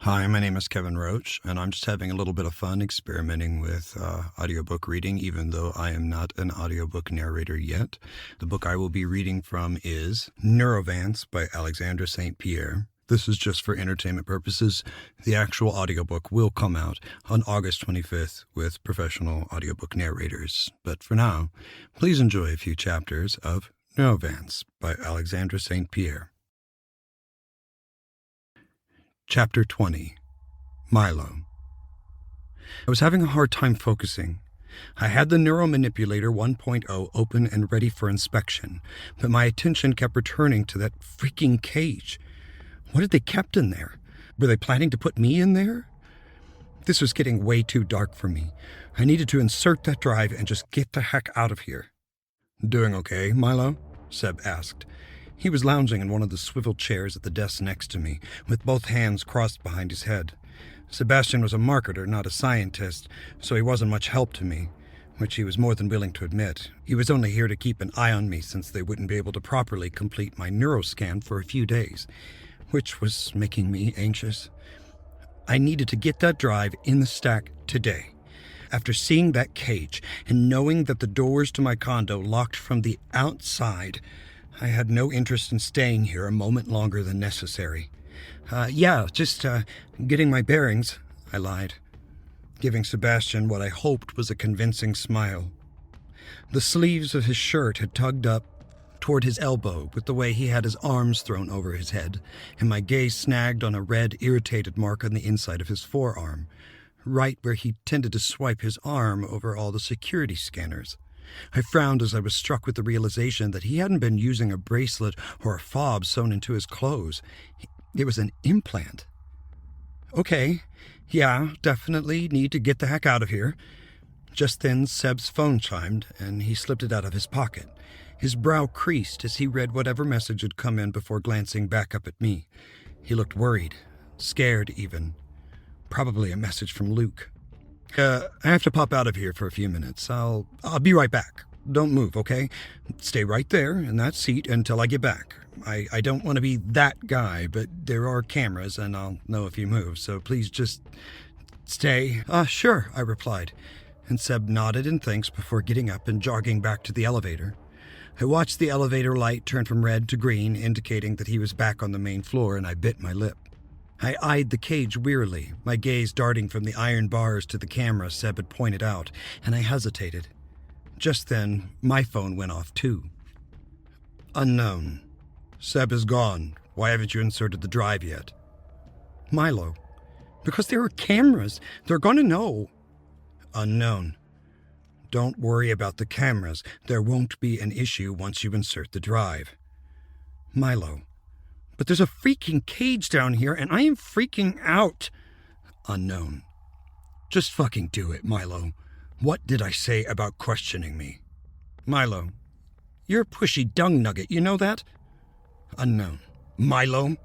Hi, my name is Kevin Roach, and I'm just having a little bit of fun experimenting with audiobook reading, even though I am not an audiobook narrator yet. The book I will be reading from is Neurovance by Alexandra St. Pierre. This is just for entertainment purposes. The actual audiobook will come out on August 25th with professional audiobook narrators. But for now, please enjoy a few chapters of Neurovance by Alexandra St. Pierre. Chapter 20. Milo. I was having a hard time focusing. I had the Neuromanipulator 1.0 open and ready for inspection, but my attention kept returning to that freaking cage. What had they kept in there? Were they planning to put me in there? This was getting way too dark for me. I needed to insert that drive and just get the heck out of here. "Doing okay, Milo?" Seb asked. He was lounging in one of the swivel chairs at the desk next to me, with both hands crossed behind his head. Sebastian was a marketer, not a scientist, so he wasn't much help to me, which he was more than willing to admit. He was only here to keep an eye on me since they wouldn't be able to properly complete my neuroscan for a few days, which was making me anxious. I needed to get that drive in the stack today. After seeing that cage and knowing that the doors to my condo locked from the outside, I had no interest in staying here a moment longer than necessary. Just getting my bearings, I lied, giving Sebastian what I hoped was a convincing smile. The sleeves of his shirt had tugged up toward his elbow with the way he had his arms thrown over his head, and my gaze snagged on a red, irritated mark on the inside of his forearm, right where he tended to swipe his arm over all the security scanners. I frowned as I was struck with the realization that he hadn't been using a bracelet or a fob sewn into his clothes. It was an implant. Okay, yeah, definitely need to get the heck out of here. Just then, Seb's phone chimed, and he slipped it out of his pocket. His brow creased as he read whatever message had come in before glancing back up at me. He looked worried, scared even. Probably a message from Luke. I have to pop out of here for a few minutes. I'll be right back. Don't move, okay? Stay right there in that seat until I get back. I don't want to be that guy, but there are cameras and I'll know if you move, so please just stay. Sure, I replied, and Seb nodded in thanks before getting up and jogging back to the elevator. I watched the elevator light turn from red to green, indicating that he was back on the main floor, and I bit my lip. I eyed the cage wearily, my gaze darting from the iron bars to the camera Seb had pointed out, and I hesitated. Just then, my phone went off too. Unknown. Seb is gone. Why haven't you inserted the drive yet? Milo. Because there are cameras. They're going to know. Unknown. Don't worry about the cameras. There won't be an issue once you insert the drive. Milo. But there's a freaking cage down here, and I am freaking out. Unknown. Just fucking do it, Milo. What did I say about questioning me? Milo. You're a pushy dung nugget, you know that? Unknown. Milo.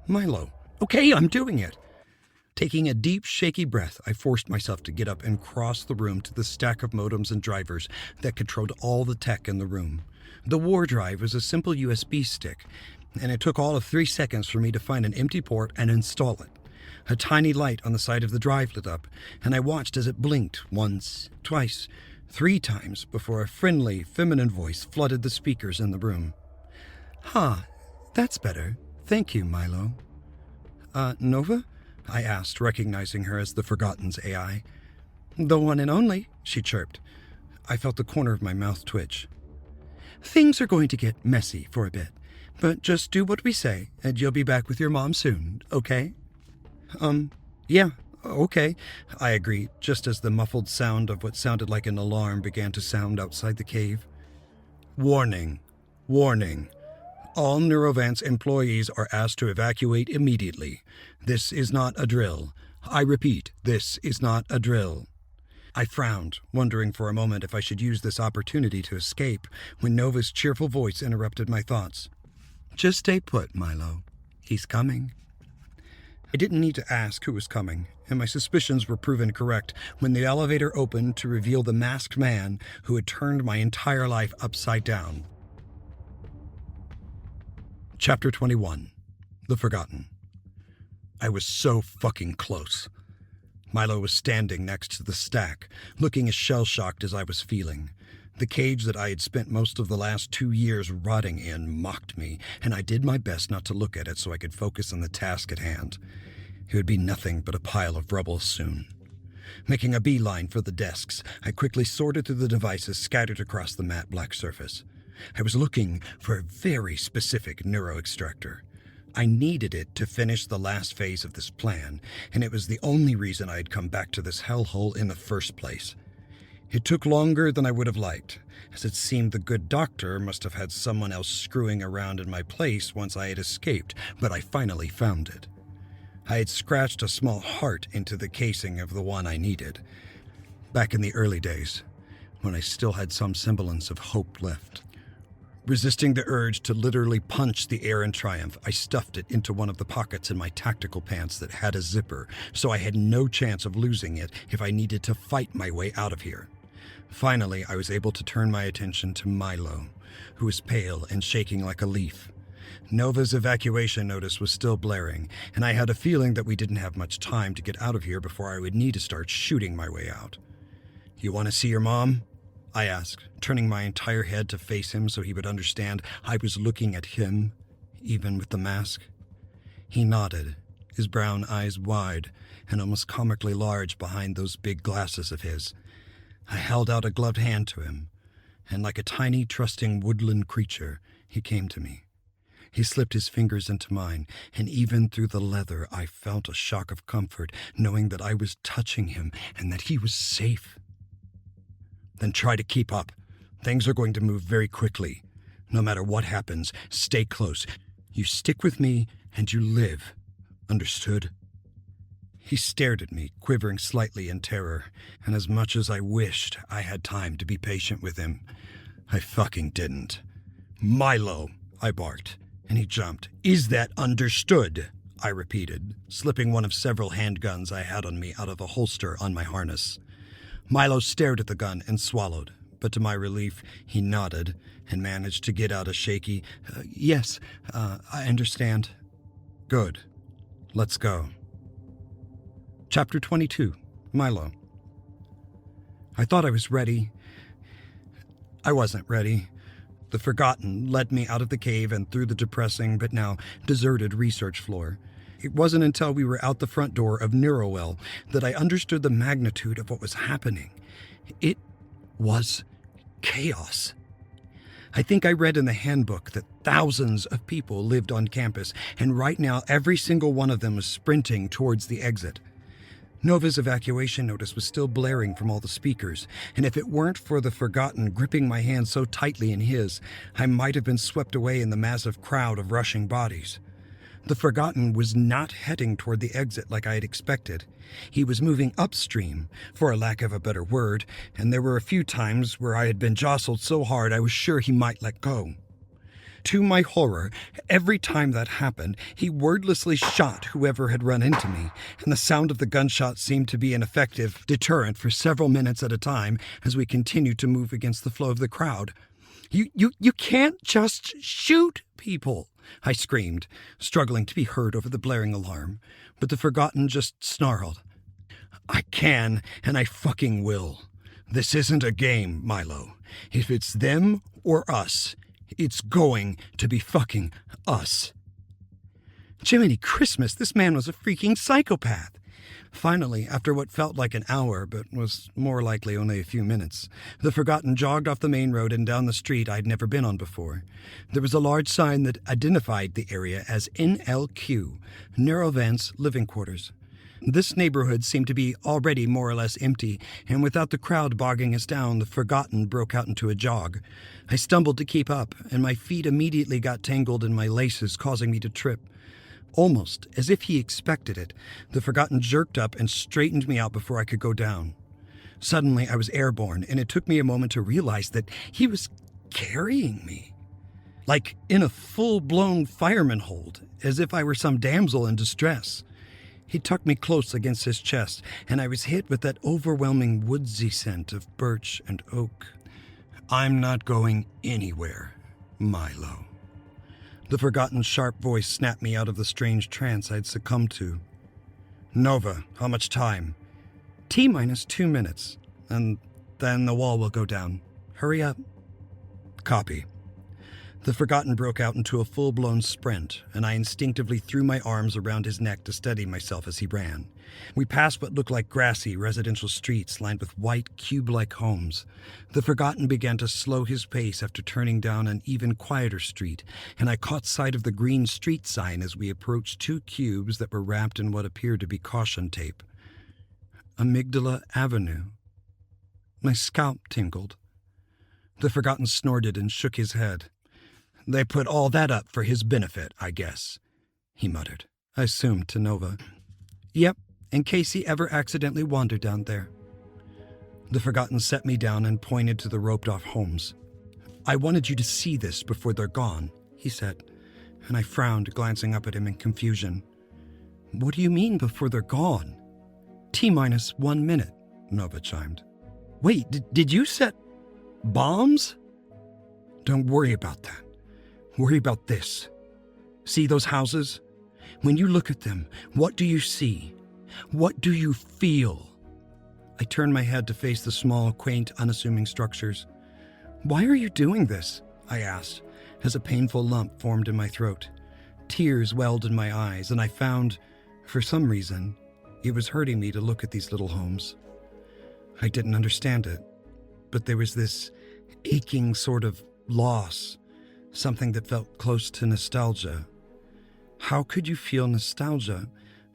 Milo. Okay, I'm doing it. Taking a deep, shaky breath, I forced myself to get up and cross the room to the stack of modems and drivers that controlled all the tech in the room. The war drive was a simple USB stick, and it took all of 3 seconds for me to find an empty port and install it. A tiny light on the side of the drive lit up, and I watched as it blinked once, twice, 3 times before a friendly, feminine voice flooded the speakers in the room. That's better. Thank you, Milo. Nova? I asked, recognizing her as the Forgotten's AI. The one and only, she chirped. I felt the corner of my mouth twitch. Things are going to get messy for a bit. But just do what we say, and you'll be back with your mom soon, okay? Yeah, okay, I agreed, just as the muffled sound of what sounded like an alarm began to sound outside the cave. Warning. Warning. All Neurovance employees are asked to evacuate immediately. This is not a drill. I repeat, this is not a drill. I frowned, wondering for a moment if I should use this opportunity to escape, when Nova's cheerful voice interrupted my thoughts. Just stay put, Milo. He's coming. I didn't need to ask who was coming, and my suspicions were proven correct when the elevator opened to reveal the masked man who had turned my entire life upside down. Chapter 21. The Forgotten. I was so fucking close. Milo was standing next to the stack, looking as shell-shocked as I was feeling. The cage that I had spent most of the last 2 years rotting in mocked me, and I did my best not to look at it so I could focus on the task at hand. It would be nothing but a pile of rubble soon. Making a beeline for the desks, I quickly sorted through the devices scattered across the matte black surface. I was looking for a very specific neuroextractor. I needed it to finish the last phase of this plan, and it was the only reason I had come back to this hellhole in the first place. It took longer than I would have liked, as it seemed the good doctor must have had someone else screwing around in my place once I had escaped, but I finally found it. I had scratched a small heart into the casing of the one I needed. Back in the early days, when I still had some semblance of hope left. Resisting the urge to literally punch the air in triumph, I stuffed it into one of the pockets in my tactical pants that had a zipper, so I had no chance of losing it if I needed to fight my way out of here. Finally, I was able to turn my attention to Milo, who was pale and shaking like a leaf. Nova's evacuation notice was still blaring, and I had a feeling that we didn't have much time to get out of here before I would need to start shooting my way out. "You want to see your mom?" I asked, turning my entire head to face him so he would understand I was looking at him, even with the mask. He nodded, his brown eyes wide and almost comically large behind those big glasses of his. I held out a gloved hand to him, and like a tiny, trusting woodland creature, he came to me. He slipped his fingers into mine, and even through the leather I felt a shock of comfort, knowing that I was touching him and that he was safe. "Then try to keep up. Things are going to move very quickly. No matter what happens, stay close. You stick with me and you live. Understood?" He stared at me, quivering slightly in terror, and as much as I wished I had time to be patient with him, I fucking didn't. "Milo," I barked, and he jumped. "Is that understood?" I repeated, slipping one of several handguns I had on me out of a holster on my harness. Milo stared at the gun and swallowed, but to my relief, he nodded and managed to get out a shaky, "Yes, I understand." "Good. Let's go." Chapter 22, Milo. I thought I was ready. I wasn't ready. The Forgotten led me out of the cave and through the depressing but now deserted research floor. It wasn't until we were out the front door of Neurovance that I understood the magnitude of what was happening. It was chaos. I think I read in the handbook that thousands of people lived on campus, and right now every single one of them was sprinting towards the exit. Nova's evacuation notice was still blaring from all the speakers, and if it weren't for the Forgotten gripping my hand so tightly in his, I might have been swept away in the massive crowd of rushing bodies. The Forgotten was not heading toward the exit like I had expected. He was moving upstream, for a lack of a better word, and there were a few times where I had been jostled so hard I was sure he might let go. To my horror, every time that happened, he wordlessly shot whoever had run into me, and the sound of the gunshot seemed to be an effective deterrent for several minutes at a time as we continued to move against the flow of the crowd. You can't just shoot people," I screamed, struggling to be heard over the blaring alarm, but the Forgotten just snarled. "I can, and I fucking will. This isn't a game, Milo. If it's them or us, it's going to be fucking us." Jiminy Christmas, this man was a freaking psychopath. Finally, after what felt like an hour, but was more likely only a few minutes, the Forgotten jogged off the main road and down the street I'd never been on before. There was a large sign that identified the area as NLQ, Neurovance Living Quarters. This neighborhood seemed to be already more or less empty, and without the crowd bogging us down, the Forgotten broke out into a jog. I stumbled to keep up, and my feet immediately got tangled in my laces, causing me to trip. Almost as if he expected it, the Forgotten jerked up and straightened me out before I could go down. Suddenly, I was airborne, and it took me a moment to realize that he was carrying me. Like in a full-blown fireman hold, as if I were some damsel in distress. He tucked me close against his chest, and I was hit with that overwhelming woodsy scent of birch and oak. "I'm not going anywhere, Milo." The Forgotten's sharp voice snapped me out of the strange trance I'd succumbed to. Nova, how much time? T-2 minutes, and then the wall will go down. Hurry up. Copy. The Forgotten broke out into a full-blown sprint, and I instinctively threw my arms around his neck to steady myself as he ran. We passed what looked like grassy residential streets lined with white, cube-like homes. The Forgotten began to slow his pace after turning down an even quieter street, and I caught sight of the green street sign as we approached two cubes that were wrapped in what appeared to be caution tape. Amygdala Avenue. My scalp tingled. The Forgotten snorted and shook his head. They put all that up for his benefit, I guess, he muttered. I assumed to Nova. Yep, in case he ever accidentally wandered down there. The Forgotten set me down and pointed to the roped-off homes. I wanted you to see this before they're gone, he said, and I frowned, glancing up at him in confusion. What do you mean before they're gone? T-1 minute, Nova chimed. Wait, did you set bombs? Don't worry about that. Worry about this. See those houses? When you look at them, what do you see? What do you feel? I turned my head to face the small, quaint, unassuming structures. Why are you doing this? I asked, as a painful lump formed in my throat. Tears welled in my eyes, and I found, for some reason, it was hurting me to look at these little homes. I didn't understand it, but there was this aching sort of loss, something that felt close to nostalgia. How could you feel nostalgia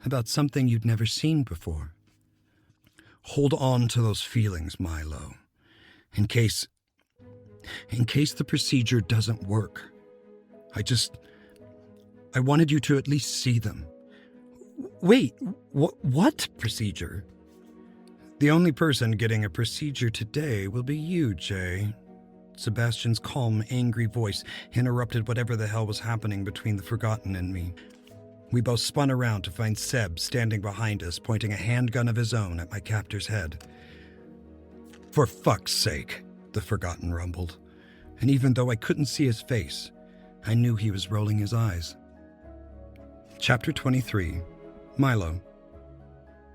about something you'd never seen before? Hold on to those feelings, Milo, in case the procedure doesn't work. I wanted you to at least see them. Wait, what procedure? The only person getting a procedure today will be you, Jay. Sebastian's calm, angry voice interrupted whatever the hell was happening between the Forgotten and me. We both spun around to find Seb standing behind us, pointing a handgun of his own at my captor's head. For fuck's sake, the Forgotten rumbled, and even though I couldn't see his face, I knew he was rolling his eyes. Chapter 23. Milo.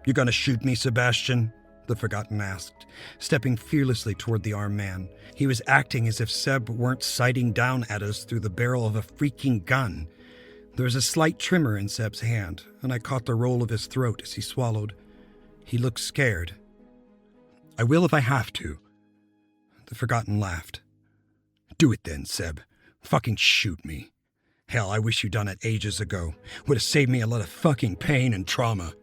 You gonna shoot me, Sebastian? The Forgotten asked, stepping fearlessly toward the armed man. He was acting as if Seb weren't sighting down at us through the barrel of a freaking gun. There was a slight tremor in Seb's hand, and I caught the roll of his throat as he swallowed. He looked scared. I will if I have to. The Forgotten laughed. Do it then, Seb. Fucking shoot me. Hell, I wish you'd done it ages ago. Would have saved me a lot of fucking pain and trauma.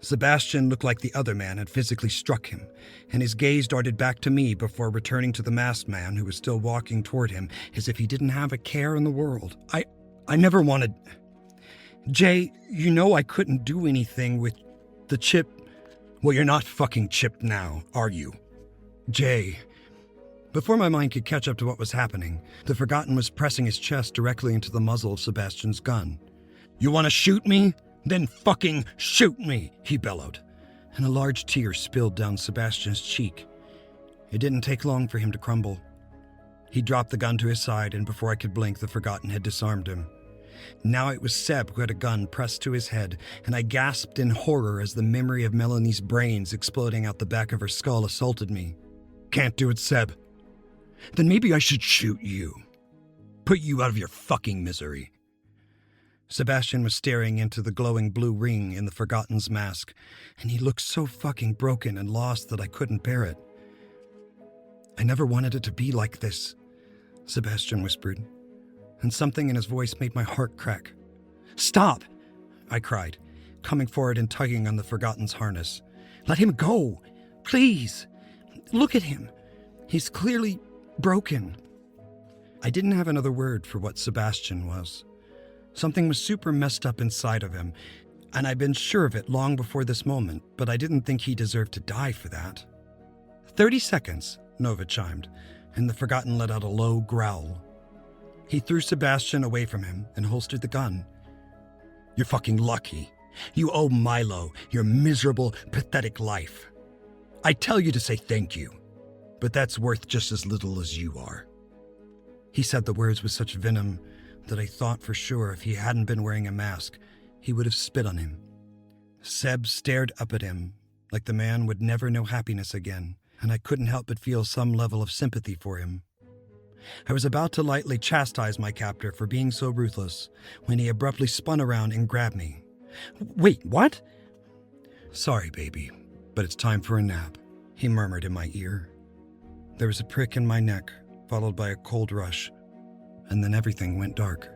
Sebastian looked like the other man had physically struck him, and his gaze darted back to me before returning to the masked man who was still walking toward him as if he didn't have a care in the world. I never wanted... Jay, you know I couldn't do anything with the chip. Well, you're not fucking chipped now, are you? Jay... Before my mind could catch up to what was happening, the Forgotten was pressing his chest directly into the muzzle of Sebastian's gun. You want to shoot me? Then fucking shoot me, he bellowed, and a large tear spilled down Sebastian's cheek. It didn't take long for him to crumble. He dropped the gun to his side, and before I could blink, the Forgotten had disarmed him. Now it was Seb who had a gun pressed to his head, and I gasped in horror as the memory of Melanie's brains exploding out the back of her skull assaulted me. Can't do it, Seb. Then maybe I should shoot you. Put you out of your fucking misery. Sebastian was staring into the glowing blue ring in the Forgotten's mask, and he looked so fucking broken and lost that I couldn't bear it. I never wanted it to be like this, Sebastian whispered, and something in his voice made my heart crack. Stop, I cried, coming forward and tugging on the Forgotten's harness. Let him go, please. Look at him. He's clearly broken. I didn't have another word for what Sebastian was. Something was super messed up inside of him, and I'd been sure of it long before this moment, but I didn't think he deserved to die for that. 30 seconds, Nova chimed, and the Forgotten let out a low growl. He threw Sebastian away from him and holstered the gun. You're fucking lucky. You owe Milo your miserable, pathetic life. I tell you to say thank you, but that's worth just as little as you are. He said the words with such venom that I thought for sure if he hadn't been wearing a mask, he would have spit on him. Seb stared up at him, like the man would never know happiness again, and I couldn't help but feel some level of sympathy for him. I was about to lightly chastise my captor for being so ruthless when he abruptly spun around and grabbed me. "Wait, what?" "Sorry, baby, but it's time for a nap," he murmured in my ear. There was a prick in my neck, followed by a cold rush, and then everything went dark.